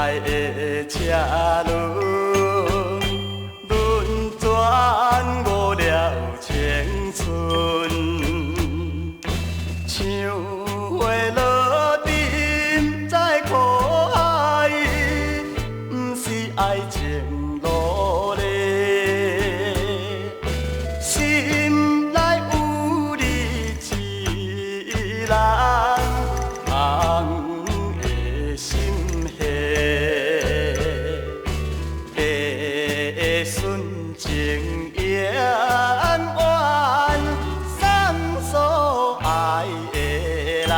爱的车轮，轮转误了青春。像花落沉在苦海，不是爱情路历。心内有你一人，红的心系，一瞬情永远，送所爱的人。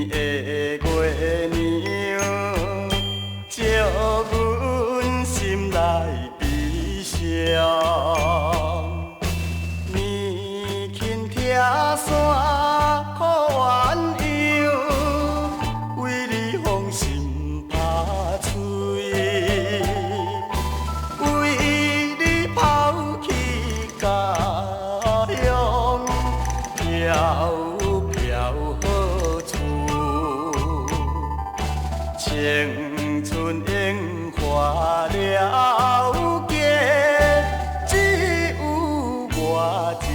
的月亮，照阮心内悲伤。年轻铁伞苦鸳鸯，为你芳心拍碎，为你抛弃家乡，飘飘好处。青春樱花了结，只有我一